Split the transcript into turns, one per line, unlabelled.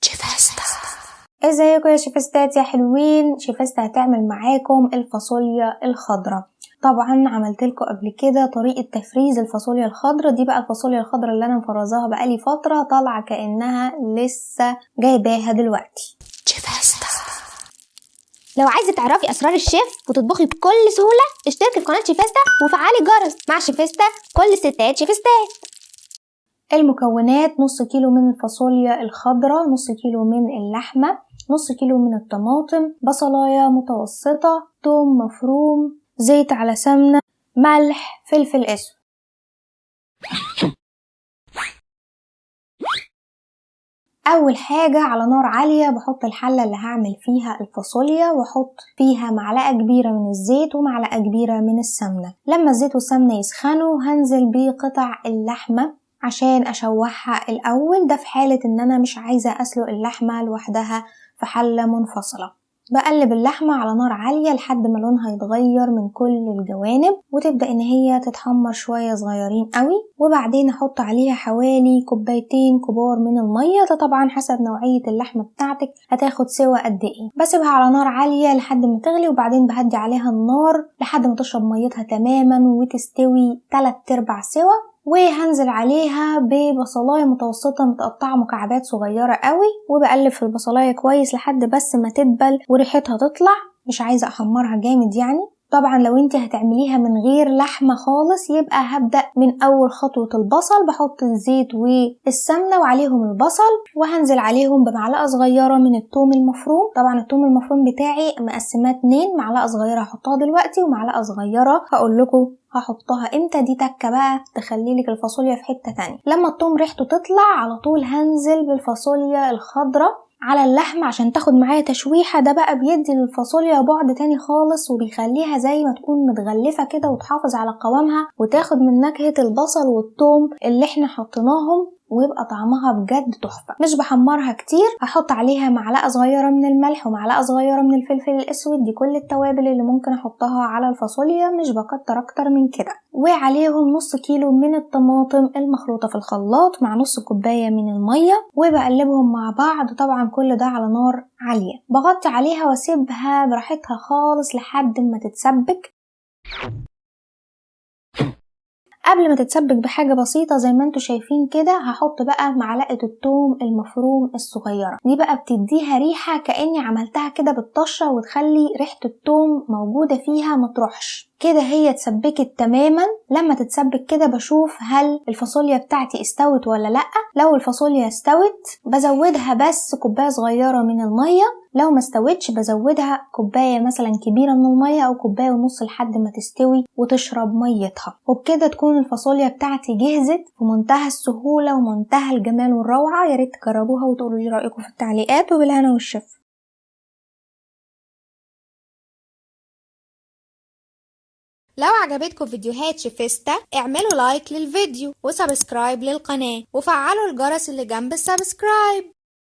شيفاستا. ازيكم يا شيفستات يا حلوين؟ شيفاستا هتعمل معاكم الفاصوليا الخضراء. طبعا عملت لكم قبل كده طريقه تفريز الفاصوليا الخضراء دي. بقى الفاصوليا الخضراء اللي انا مفرزاها بقالي فتره طالعه كانها لسه جايباها دلوقتي.
شيفاستا. لو عايزه تعرفي اسرار الشيف وتطبخي بكل سهوله اشتركي في قناه شيفاستا وفعلي الجرس. مع شيفاستا كل الستات شيفستات.
المكونات: نص كيلو من الفاصوليا الخضراء، نص كيلو من اللحمة، نص كيلو من الطماطم، بصلاية متوسطة، توم مفروم، زيت على سمنة، ملح، فلفل اسود. اول حاجة على نار عالية بحط الحلة اللي هعمل فيها الفاصوليا واحط فيها معلقة كبيرة من الزيت ومعلقة كبيرة من السمنة. لما الزيت والسمنة يسخنوا هنزل بقطع اللحمة عشان اشوحها الاول، ده في حالة ان انا مش عايزة اسلق اللحمة لوحدها في حلة منفصلة. بقلب اللحمة على نار عالية لحد ما لونها يتغير من كل الجوانب وتبدأ ان هي تتحمر شوية صغيرين قوي، وبعدين احط عليها حوالي كوبايتين كبار من المية. ده طبعا حسب نوعية اللحمة بتاعتك هتاخد سوا قد ايه. بسيبها على نار عالية لحد ما تغلي وبعدين بهدي عليها النار لحد ما تشرب ميتها تماما وتستوي 3/4 سوا. وهنزل عليها ببصلاية متوسطة متقطعة مكعبات صغيرة قوي، وبقلب في البصلاية كويس لحد بس ما تدبل وريحتها تطلع. مش عايزة احمرها جامد يعني. طبعا لو انت هتعمليها من غير لحمة خالص يبقى هبدأ من اول خطوة البصل. بحط الزيت والسمنة وعليهم البصل وهنزل عليهم بمعلقة صغيرة من الثوم المفروم. طبعا الثوم المفروم بتاعي مقسماه 2، معلقة صغيرة هحطها دلوقتي ومعلقة صغيرة هقول لكم هحطها امتى. دي تكة بقى تخليلك الفاصوليا في حتة تانية. لما الثوم ريحته تطلع على طول هنزل بالفاصوليا الخضراء على اللحمة عشان تاخد معايا تشويحة. ده بقى بيدي للفاصوليا بعد تاني خالص وبيخليها زي ما تكون متغلفة كده وتحافظ على قوامها وتاخد من نكهة البصل والثوم اللي احنا حطيناهم ويبقى طعمها بجد تحفة. مش بحمرها كتير. هحط عليها معلقة صغيرة من الملح ومعلقة صغيرة من الفلفل الاسود. دي كل التوابل اللي ممكن احطها على الفاصوليا، مش بكتر اكتر من كده. وعليهم نص كيلو من الطماطم المخلوطة في الخلاط مع نص كوباية من المية وبقلبهم مع بعض. طبعا كل ده على نار عالية. بغطي عليها واسيبها براحتها خالص لحد ما تتسبك. قبل ما تتسبك بحاجة بسيطة زي ما انتوا شايفين كده هحط بقى معلقة الثوم المفروم الصغيرة. دي بقى بتديها ريحة كأني عملتها كده بالطشة وتخلي ريحة الثوم موجودة فيها متروحش. كده هي اتسبكت تماما. لما تتسبك كده بشوف هل الفاصوليا بتاعتي استوت ولا لأ. لو الفاصوليا استوت بزودها بس كوباية صغيرة من المية. لو ما استوتش بزودها كوباية مثلا كبيرة من المية او كوباية ونص لحد ما تستوي وتشرب ميتها. وبكده تكون الفاصوليا بتاعتي جهزت في منتهى السهولة ومنتهى الجمال والروعة. يا ريت تجربوها وتقولوا لي رأيكم في التعليقات. وبالهنا والشفا.
لو عجبتكم فيديوهات شيفاستا اعملوا لايك للفيديو وسبسكرايب للقناة وفعلوا الجرس اللي جنب السبسكرايب.